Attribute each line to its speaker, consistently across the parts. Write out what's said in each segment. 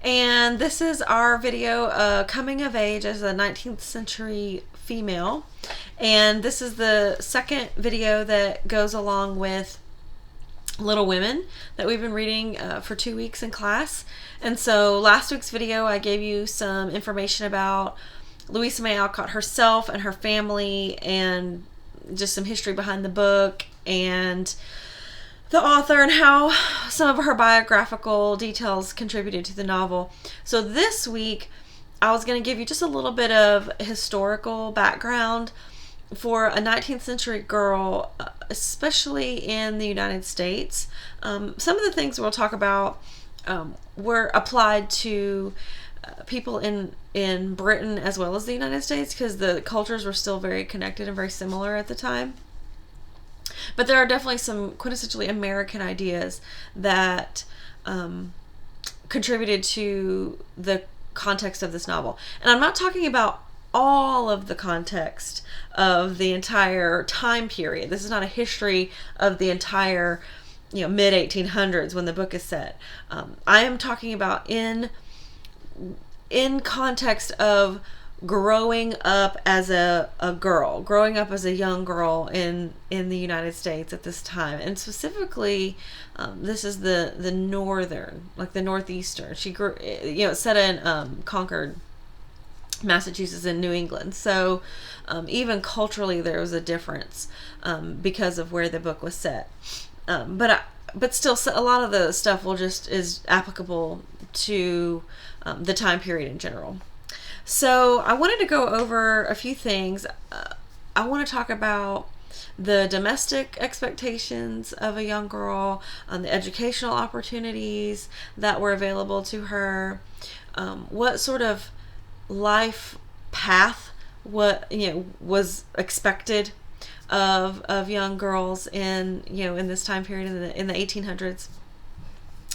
Speaker 1: And this is our video coming of age as a 19th century female, and this is the second video that goes along with Little Women that we've been reading for 2 weeks in class. And so last week's video I gave you some information about Louisa May Alcott herself and her family, and just some history behind the book and the author and how some of her biographical details contributed to the novel. So this week I was going to give you just a little bit of historical background for a 19th century girl, especially in the United States. Some of the things we'll talk about were applied to people in Britain as well as the United States, because the cultures were still very connected and very similar at the time. But there are definitely some quintessentially American ideas that contributed to the context of this novel. And I'm not talking about all of the context of the entire time period. This is not a history of the entire, mid 1800s when the book is set. I am talking about in context of growing up as a girl, growing up as a young girl in the United States at this time. And specifically, this is the northern, like the northeastern. She grew, it's set in Concord, Massachusetts, and New England. So even culturally there was a difference because of where the book was set. But still, a lot of the stuff is applicable to the time period in general. So I wanted to go over a few things. I want to talk about the domestic expectations of a young girl, the educational opportunities that were available to her, what sort of life path was expected of young girls in this time period in the 1800s.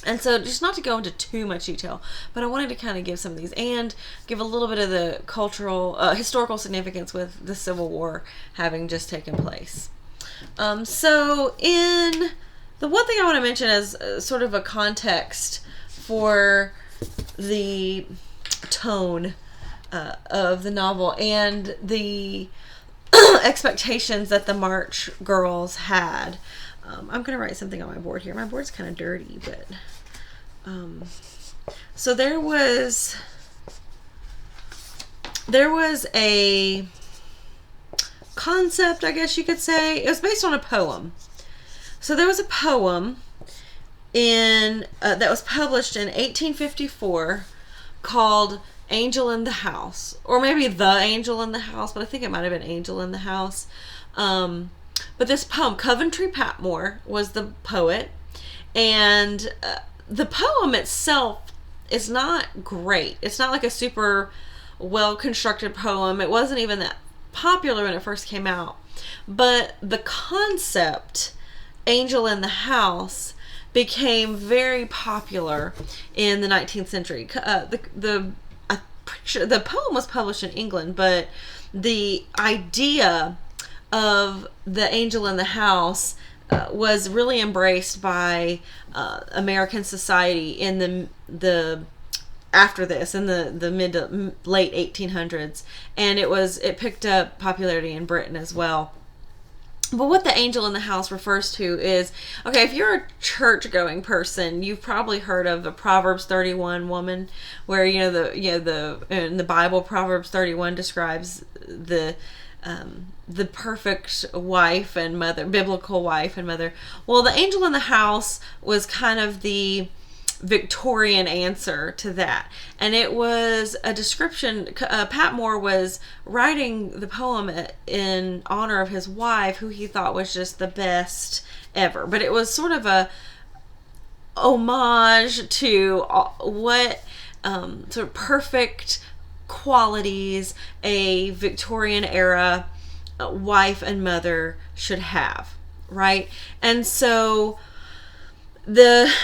Speaker 1: And so, just not to go into too much detail, but I wanted to kind of give some of these and give a little bit of the cultural, historical significance with the Civil War having just taken place. So in the one thing I want to mention as sort of a context for the tone of the novel and the expectations that the March girls had. I'm going to write something on my board here. My board's kind of dirty, but so there was a concept, I guess you could say. It was based on a poem. So there was a poem that was published in 1854 called Angel in the House, or maybe The Angel in the House, but I think it might have been Angel in the House. But this poem, Coventry Patmore was the poet, and the poem itself is not great. It's not like a super well-constructed poem. It wasn't even that popular when it first came out. But the concept, Angel in the House, became very popular in the 19th century. I'm pretty sure the poem was published in England, but the idea of the angel in the house was really embraced by American society in the after this, in the mid to late 1800s, and it picked up popularity in Britain as well. But what the angel in the house refers to is, okay, if you're a church-going person, you've probably heard of the Proverbs 31 woman, where in the Bible, Proverbs 31 describes the perfect wife and mother, biblical wife and mother. Well, the angel in the house was kind of the Victorian answer to that, and it was a description. Patmore was writing the poem in honor of his wife, who he thought was just the best ever, but it was sort of a homage to what sort of perfect qualities a Victorian era wife and mother should have, right? And so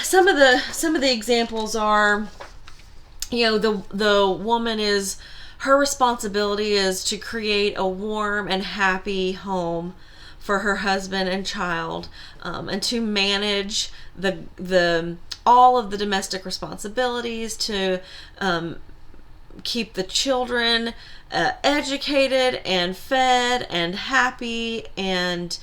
Speaker 1: some of the examples are, the woman her responsibility is to create a warm and happy home for her husband and child, and to manage the all of the domestic responsibilities, to keep the children educated and fed and happy and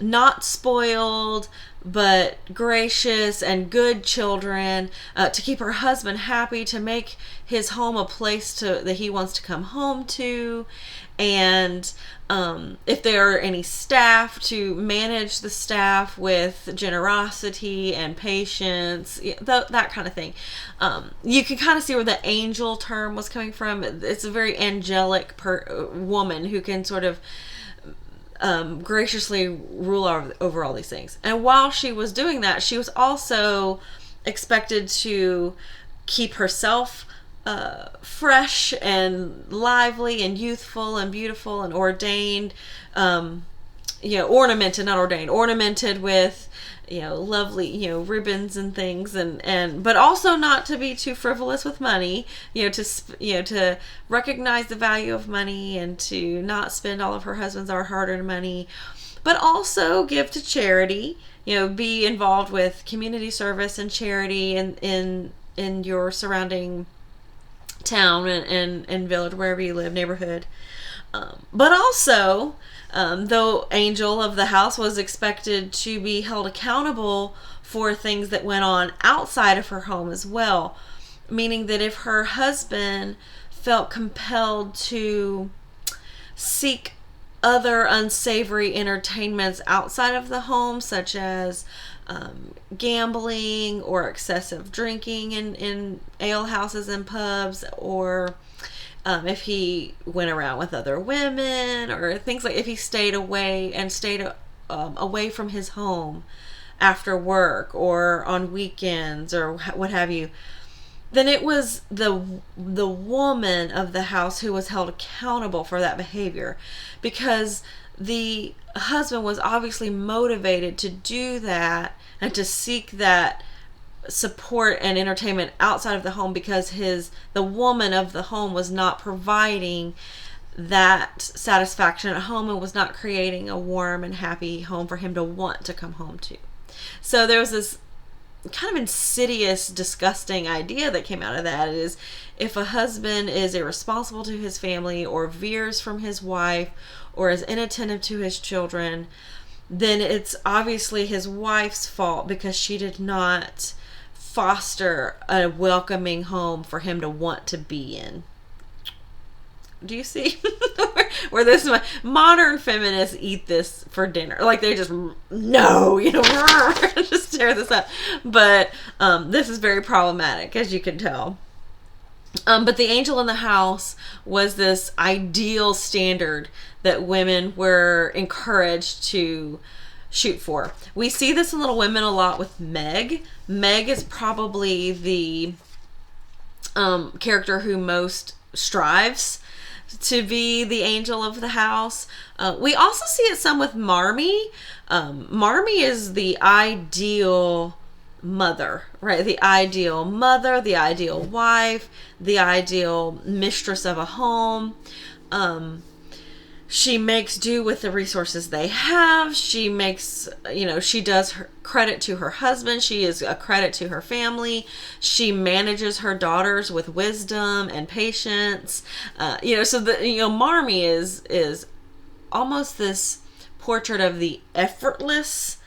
Speaker 1: not spoiled, but gracious and good children, to keep her husband happy, to make his home a place that he wants to come home to, and if there are any staff, to manage the staff with generosity and patience, that kind of thing. You can kind of see where the angel term was coming from. It's a very angelic woman who can sort of graciously rule over all these things. And while she was doing that, she was also expected to keep herself fresh and lively and youthful and beautiful and ordained, ornamented with, lovely, ribbons and things, but also not to be too frivolous with money, to recognize the value of money and to not spend all of her husband's hard-earned money, but also give to charity, be involved with community service and charity in your surrounding town and village, wherever you live, neighborhood. But also, though angel of the house was expected to be held accountable for things that went on outside of her home as well, meaning that if her husband felt compelled to seek other unsavory entertainments outside of the home, such as gambling or excessive drinking in ale houses and pubs, or if he went around with other women, or things like if he stayed away from his home after work or on weekends or what have you, then it was the woman of the house who was held accountable for that behavior, because the husband was obviously motivated to do that and to seek that support and entertainment outside of the home, because the woman of the home was not providing that satisfaction at home and was not creating a warm and happy home for him to want to come home to. So there was this kind of insidious, disgusting idea that came out of that, is if a husband is irresponsible to his family or veers from his wife or is inattentive to his children, then it's obviously his wife's fault, because she did not foster a welcoming home for him to want to be in. Do you see where this modern feminists eat this for dinner? Like they just just tear this up. But this is very problematic, as you can tell. But the angel in the house was this ideal standard that women were encouraged to shoot for. We see this in Little Women a lot with Meg. Meg is probably the character who most strives to be the angel of the house. We also see it some with Marmee. Marmee is the ideal mother, right? The ideal mother, the ideal wife, the ideal mistress of a home. She makes do with the resources they have. She makes, she does her credit to her husband. She is a credit to her family. She manages her daughters with wisdom and patience. So Marmee is almost this portrait of the effortless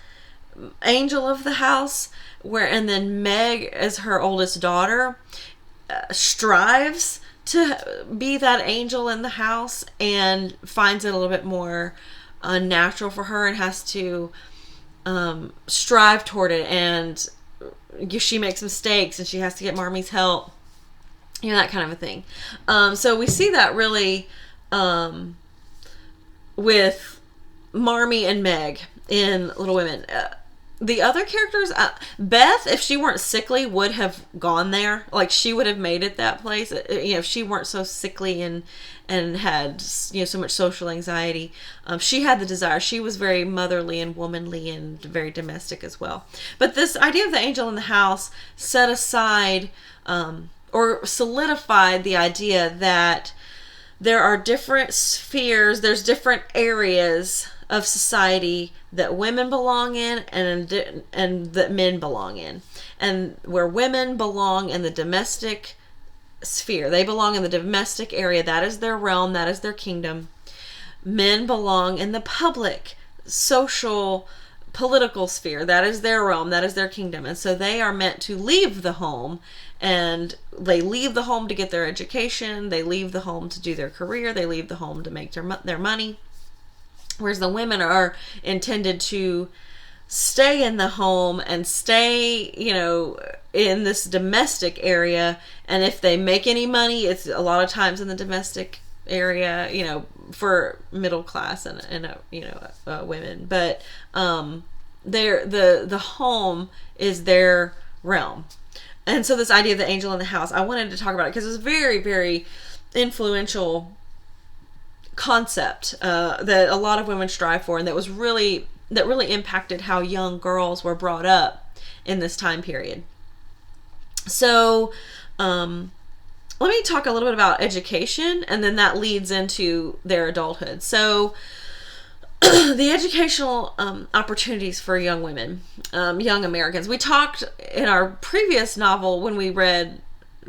Speaker 1: angel of the house, and then Meg, as her oldest daughter, strives to be that angel in the house and finds it a little bit more unnatural for her and has to strive toward it, and she makes mistakes and she has to get Marmee's help, that kind of a thing. So we see that really with Marmee and Meg in Little Women. The other characters, Beth, if she weren't sickly, would have gone there. Like, she would have made it that place. If she weren't so sickly and had so much social anxiety, she had the desire. She was very motherly and womanly and very domestic as well. But this idea of the angel in the house set aside or solidified the idea that there are different spheres, there's different areas of society that women belong in and that men belong in. And where women belong in the domestic sphere, they belong in the domestic area. That is their realm, that is their kingdom. Men belong in the public, social, political sphere. That is their realm, that is their kingdom. And so they are meant to leave the home, and they leave the home to get their education, they leave the home to do their career, they leave the home to make their money. Whereas the women are intended to stay in the home and stay, in this domestic area. And if they make any money, it's a lot of times in the domestic area, for middle class and women. But the home is their realm. And so this idea of the angel in the house, I wanted to talk about it because it was a very, very influential concept that a lot of women strive for, and that really impacted how young girls were brought up in this time period. So let me talk a little bit about education, and then that leads into their adulthood. So the educational opportunities for young women, young Americans. We talked in our previous novel when we read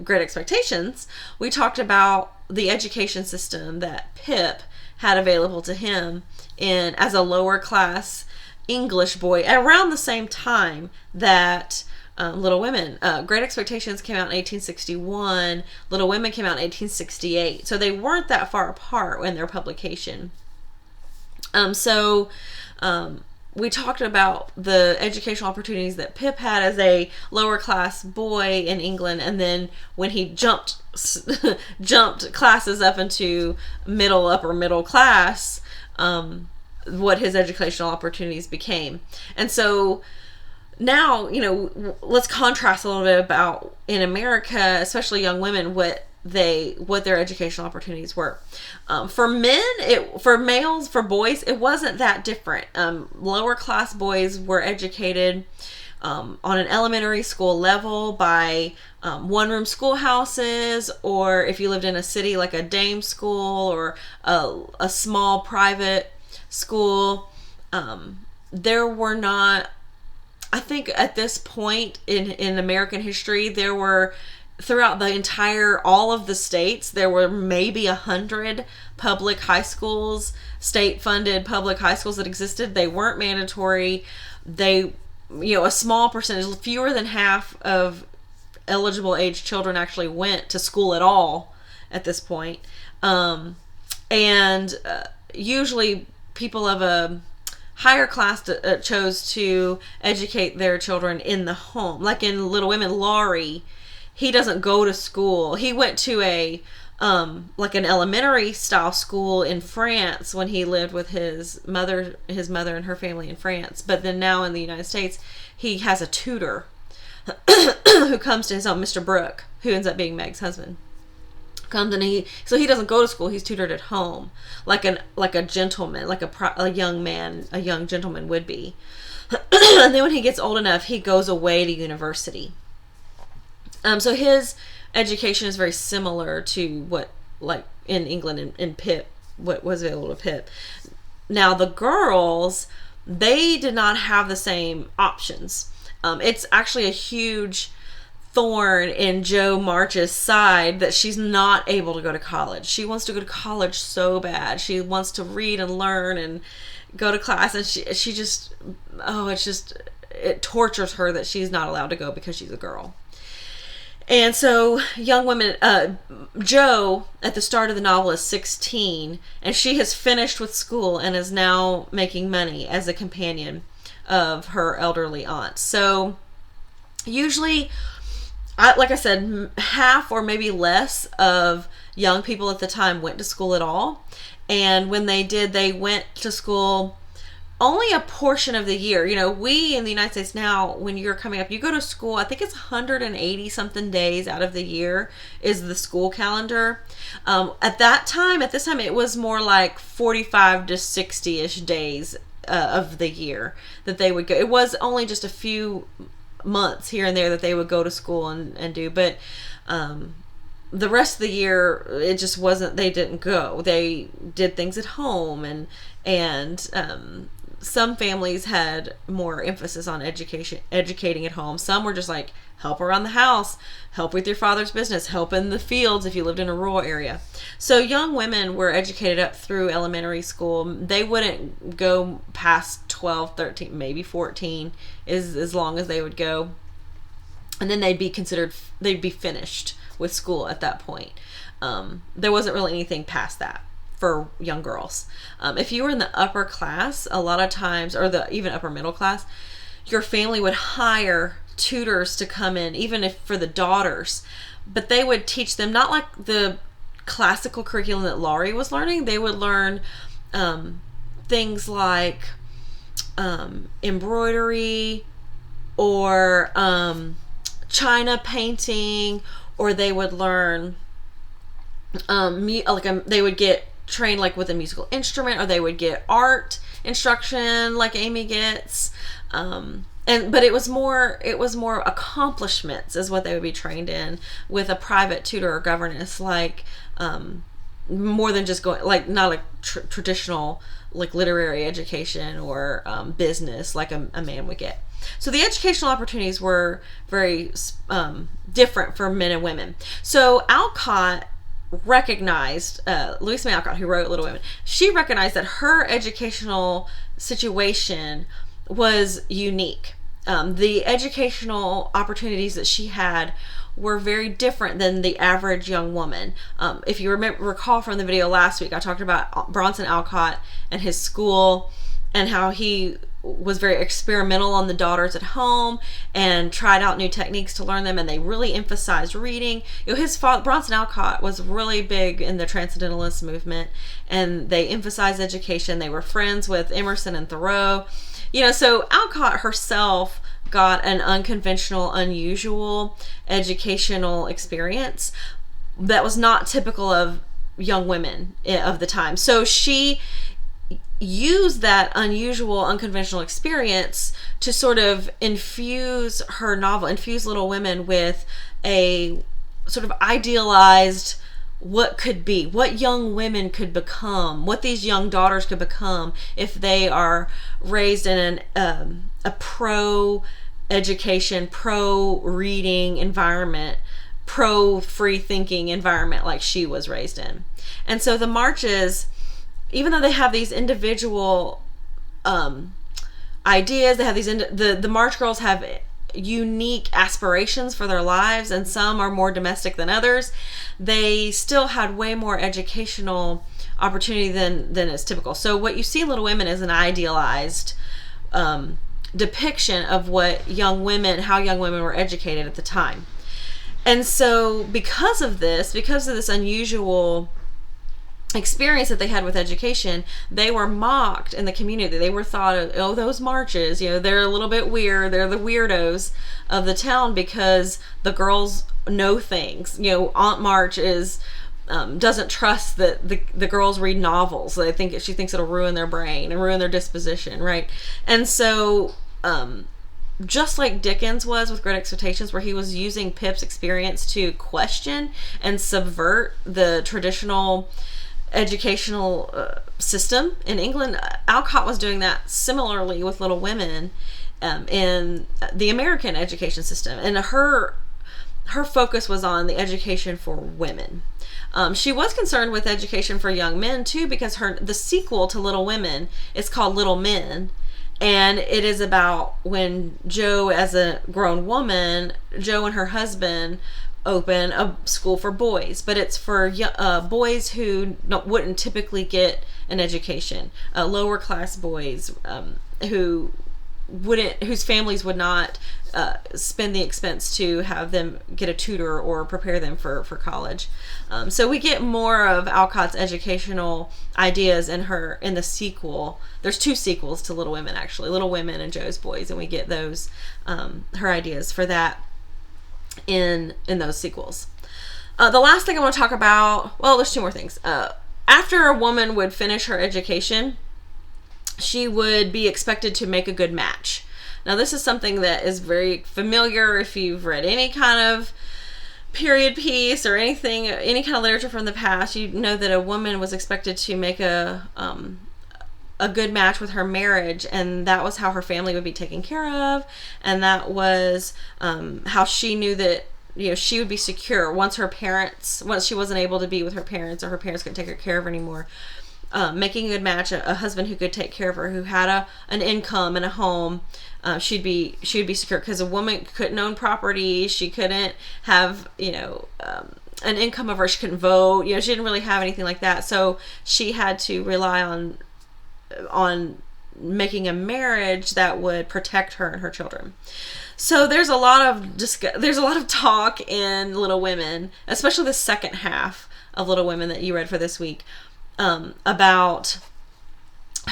Speaker 1: Great Expectations, we talked about the education system that Pip had available to him as a lower class English boy around the same time that Little Women. Great Expectations came out in 1861. Little Women came out in 1868. So they weren't that far apart in their publication. We talked about the educational opportunities that Pip had as a lower class boy in England, and then when he jumped classes up into upper middle class, what his educational opportunities became. And so now, let's contrast a little bit about in America, especially young women, what their educational opportunities were. For men, for boys, it wasn't that different. Lower class boys were educated on an elementary school level by one-room schoolhouses, or if you lived in a city, like a dame school or a small private school. There were not, I think at this point in American history, there were, throughout all of the states, there were maybe 100 public high schools, state-funded public high schools that existed. They weren't mandatory. They, a small percentage, fewer than half of eligible age children actually went to school at all at this point. Usually people of a higher class chose to educate their children in the home. Like in Little Women, Laurie, he doesn't go to school. He went to like an elementary style school in France when he lived with his mother and her family in France. But then now in the United States, he has a tutor who comes to his home, Mr. Brooke, who ends up being Meg's husband. Comes and he doesn't go to school. He's tutored at home, like a gentleman, like a young man, a young gentleman would be. And then when he gets old enough, he goes away to university. So his education is very similar to what, like in England in Pip, what was available to Pip. Now the girls, they did not have the same options. It's actually a huge thorn in Jo March's side that she's not able to go to college. She wants to go to college so bad. She wants to read and learn and go to class, and she just, it tortures her that she's not allowed to go because she's a girl. And so young women, Jo at the start of the novel is 16, and she has finished with school and is now making money as a companion of her elderly aunt. So usually, like I said, half or maybe less of young people at the time went to school at all. And when they did, they went to school only a portion of the year. We in the United States now, when you're coming up, you go to school, I think it's 180 something days out of the year is the school calendar. At this time, it was more like 45 to 60-ish days of the year that they would go. It was only just a few months here and there that they would go to school and do, but the rest of the year, it just wasn't, they didn't go. They did things at home, and some families had more emphasis on educating at home. Some were just like, help around the house, help with your father's business, help in the fields if you lived in a rural area. So young women were educated up through elementary school. They wouldn't go past 12, 13, maybe 14 is as long as they would go. And then they'd be finished with school at that point. There wasn't really anything past that for young girls. If you were in the upper class, a lot of times, or the even upper middle class, your family would hire tutors to come in, even if for the daughters, but they would teach them not like the classical curriculum that Laurie was learning. They would learn things like embroidery or china painting, or they would learn they would get trained like with a musical instrument, or they would get art instruction like Amy gets, but it was more accomplishments is what they would be trained in with a private tutor or governess, like more than just going, like not like traditional like literary education or business like a man would get. So the educational opportunities were very different for men and women. So Alcott recognized, Louisa May Alcott, who wrote Little Women, she recognized that her educational situation was unique. The educational opportunities that she had were very different than the average young woman. If you recall from the video last week, I talked about Bronson Alcott and his school and how he was very experimental on the daughters at home and tried out new techniques to learn them, and they really emphasized reading. His father, Bronson Alcott, was really big in the Transcendentalist movement, and they emphasized education. They were friends with Emerson and Thoreau. So Alcott herself got an unconventional, unusual educational experience that was not typical of young women of the time. So she used that unusual, unconventional experience to sort of infuse her novel, infuse Little Women with a sort of idealized what could be, what young women could become, what these young daughters could become if they are raised in a pro-education, pro-reading environment, pro-free thinking environment like she was raised in. And so the marches, even though they have these individual ideas, they have these the March Girls have unique aspirations for their lives, and some are more domestic than others. They still had way more educational opportunity than is typical. So what you see in Little Women is an idealized depiction of how young women were educated at the time. And so because of this unusual experience that they had with education, they were mocked in the community. They were thought of, oh, those marches, they're a little bit weird. They're the weirdos of the town because the girls know things. Aunt March doesn't trust that the girls read novels. She thinks it'll ruin their brain and ruin their disposition, right? And so just like Dickens was with Great Expectations, where he was using Pip's experience to question and subvert the traditional educational system in England, Alcott was doing that similarly with Little Women in the American education system, and her focus was on the education for women. She was concerned with education for young men too, because the sequel to Little Women is called Little Men, and it is about when Jo, as a grown woman, Jo and her husband open a school for boys, but it's for boys who wouldn't typically get an education, lower class boys whose families would not spend the expense to have them get a tutor or prepare them for college. So we get more of Alcott's educational ideas in the sequel. There's 2 sequels to Little Women, actually, Little Women and Jo's Boys, and we get those her ideas for that in those sequels. The last thing I want to talk about, well, there's 2 more things. After a woman would finish her education, she would be expected to make a good match. Now, this is something that is very familiar if you've read any kind of period piece or anything, any kind of literature from the past, you know that a woman was expected to make a good match with her marriage, and that was how her family would be taken care of, and that was how she knew that, you know, she would be secure once she wasn't able to be with her parents, or her parents couldn't take care of her anymore. Making a good match, a husband who could take care of her, who had an income and a home, she'd be secure, because a woman couldn't own property, she couldn't have, you know, an income of her, she couldn't vote, you know, she didn't really have anything like that, so she had to rely on making a marriage that would protect her and her children. So there's a lot of talk in Little Women, especially the second half of Little Women that you read for this week, about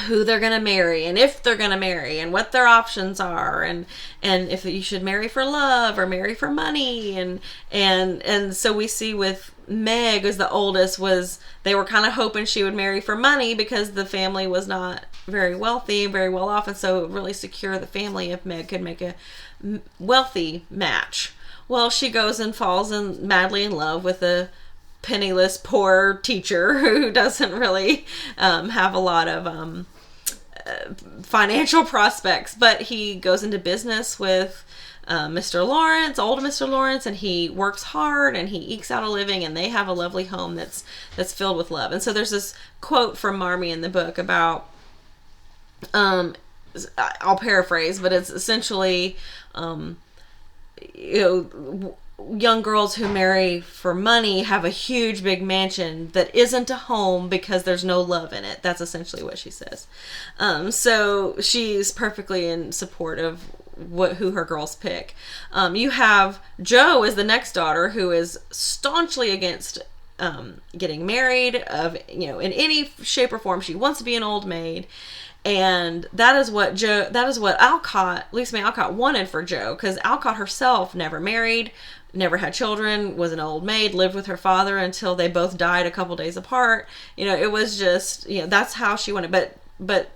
Speaker 1: who they're going to marry, and if they're going to marry, and what their options are, and if you should marry for love or marry for money, and so we see with Meg, as the oldest, they were kind of hoping she would marry for money because the family was not very wealthy, very well off, and so it would really secure the family if Meg could make a wealthy match. Well, she goes and falls madly in love with a penniless, poor teacher who doesn't really have a lot of financial prospects, but he goes into business with Mr. Lawrence, old Mr. Lawrence, and he works hard and he ekes out a living, and they have a lovely home that's filled with love. And so there's this quote from Marmee in the book about, I'll paraphrase, but it's essentially, young girls who marry for money have a huge big mansion that isn't a home because there's no love in it. That's essentially what she says. So she's perfectly in support of who her girls pick. You have Jo as the next daughter, who is staunchly against getting married in any shape or form. She wants to be an old maid. And that is what Lisa May Alcott wanted for Jo, because Alcott herself never married, never had children, was an old maid, lived with her father until they both died a couple days apart. You know, it was just, that's how she wanted. But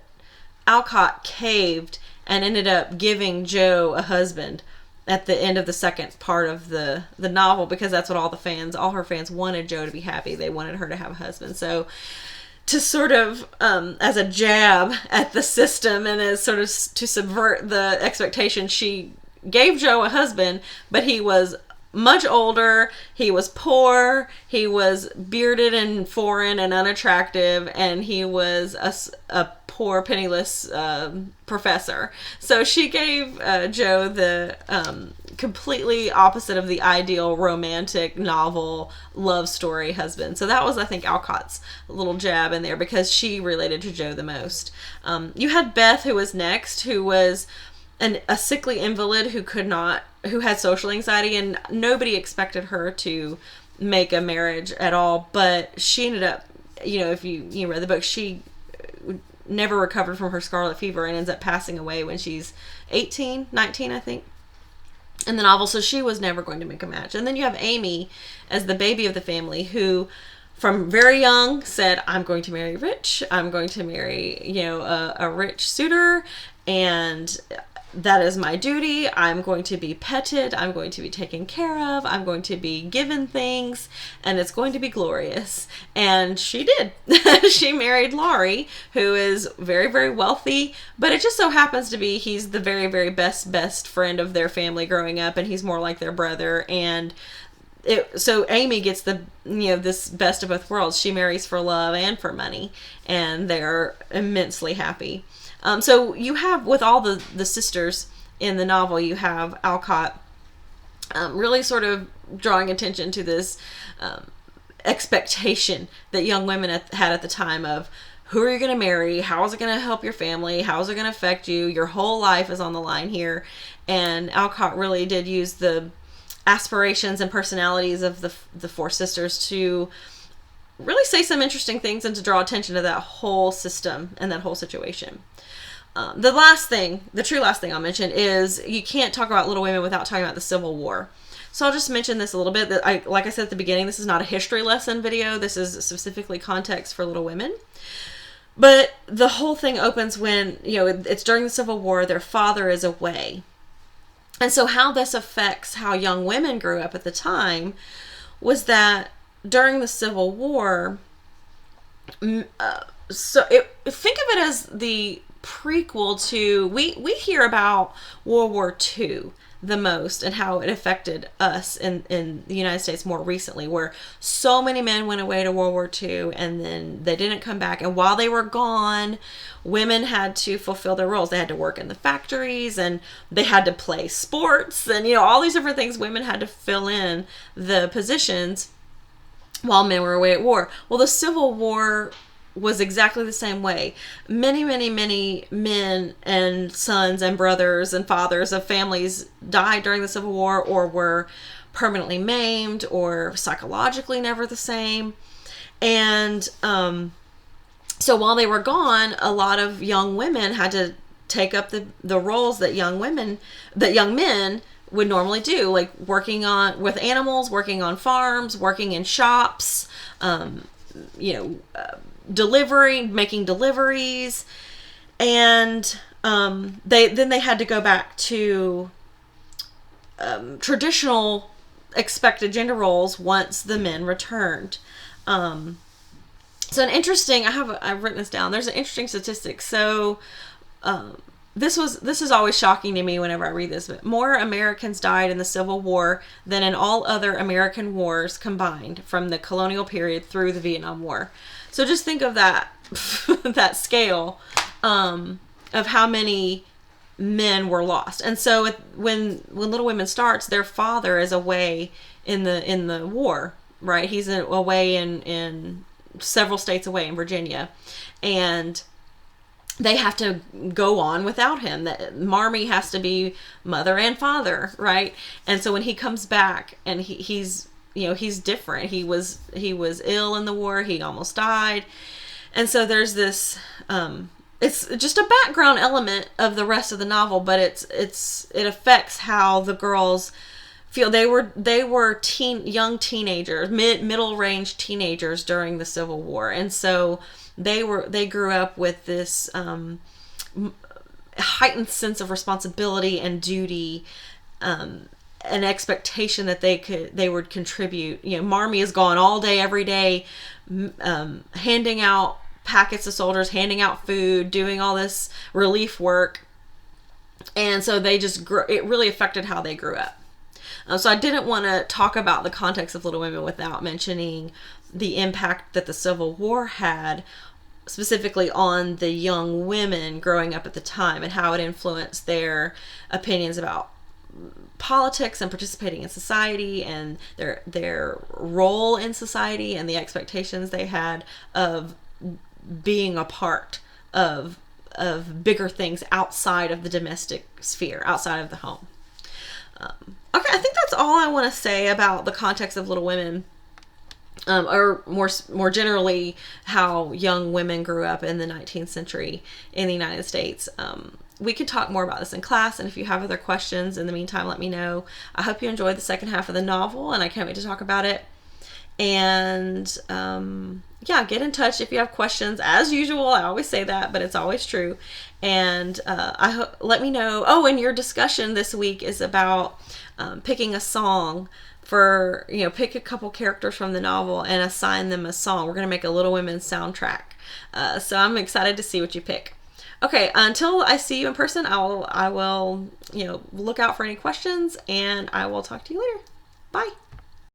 Speaker 1: Alcott caved and ended up giving Jo a husband at the end of the second part of the novel, because that's what all her fans wanted Jo to be happy. They wanted her to have a husband. So to sort of, as a jab at the system and as sort of to subvert the expectation, she gave Jo a husband, but he was much older, he was poor, he was bearded and foreign and unattractive, and he was a poor, penniless professor. So she gave Jo the completely opposite of the ideal romantic novel love story husband. So that was, I think, Alcott's little jab in there, because she related to Jo the most. You had Beth, who was next, who was a sickly invalid who had social anxiety, and nobody expected her to make a marriage at all. But she ended up, if you read the book, she never recovered from her scarlet fever and ends up passing away when she's 19, I think, in the novel. So she was never going to make a match. And then you have Amy as the baby of the family, who from very young said, I'm going to marry rich. I'm going to marry, a rich suitor, and that is my duty. I'm going to be petted. I'm going to be taken care of. I'm going to be given things, and it's going to be glorious. And she did. She married Laurie, who is very, very wealthy, but it just so happens to be he's the very, very best friend of their family growing up, and he's more like their brother. And so Amy gets this best of both worlds. She marries for love and for money, and they're immensely happy. So you have, with all the sisters in the novel, you have Alcott really sort of drawing attention to this expectation that young women had at the time of, who are you going to marry? How is it going to help your family? How is it going to affect you? Your whole life is on the line here. And Alcott really did use the aspirations and personalities of the four sisters to really say some interesting things and to draw attention to that whole system and that whole situation. The true last thing I'll mention is, you can't talk about Little Women without talking about the Civil War. So I'll just mention this a little bit. Like I said at the beginning, this is not a history lesson video. This is specifically context for Little Women. But the whole thing opens when, it's during the Civil War. Their father is away. And so how this affects how young women grew up at the time was that during the Civil War, think of it as the prequel to, we hear about World War II the most and how it affected us in the United States more recently, where so many men went away to World War II and then they didn't come back. And while they were gone, women had to fulfill their roles. They had to work in the factories and they had to play sports and, all these different things. Women had to fill in the positions while men were away at war. Well, the Civil War was exactly the same way. Many, many, many men and sons and brothers and fathers of families died during the Civil War or were permanently maimed or psychologically never the same. And so while they were gone, a lot of young women had to take up the roles that young men would normally do, like working with animals, working on farms, working in shops, making deliveries, and they had to go back to traditional expected gender roles once the men returned. So I've written this down. There's an interesting statistic. So this is always shocking to me whenever I read this, but more Americans died in the Civil War than in all other American wars combined from the colonial period through the Vietnam War. So just think of that that scale of how many men were lost. And so when Little Women starts, their father is away in the war, right? He's away in several states away in Virginia, and they have to go on without him. That Marmee has to be mother and father, right? And so when he comes back, and he's different. He was ill in the war. He almost died. And so there's this, it's just a background element of the rest of the novel, but it affects how the girls feel. They were young teenagers, middle range teenagers during the Civil War. And so they grew up with this, heightened sense of responsibility and duty, an expectation that they would contribute. Marmee is gone all day, every day, handing out packets to soldiers, handing out food, doing all this relief work. And so it really affected how they grew up. So I didn't want to talk about the context of Little Women without mentioning the impact that the Civil War had specifically on the young women growing up at the time, and how it influenced their opinions about politics and participating in society, and their role in society, and the expectations they had of being a part of bigger things outside of the domestic sphere, outside of the home. Okay, I think that's all I want to say about the context of Little Women, or more generally, how young women grew up in the 19th century in the United States. We could talk more about this in class, and if you have other questions in the meantime, let me know. I hope you enjoyed the second half of the novel, and I can't wait to talk about it. And get in touch if you have questions. As usual, I always say that, but it's always true. And let me know. Oh, and your discussion this week is about picking a song for, pick a couple characters from the novel and assign them a song. We're going to make a Little Women soundtrack. So I'm excited to see what you pick. Okay, until I see you in person, I will look out for any questions, and I will talk to you later. Bye.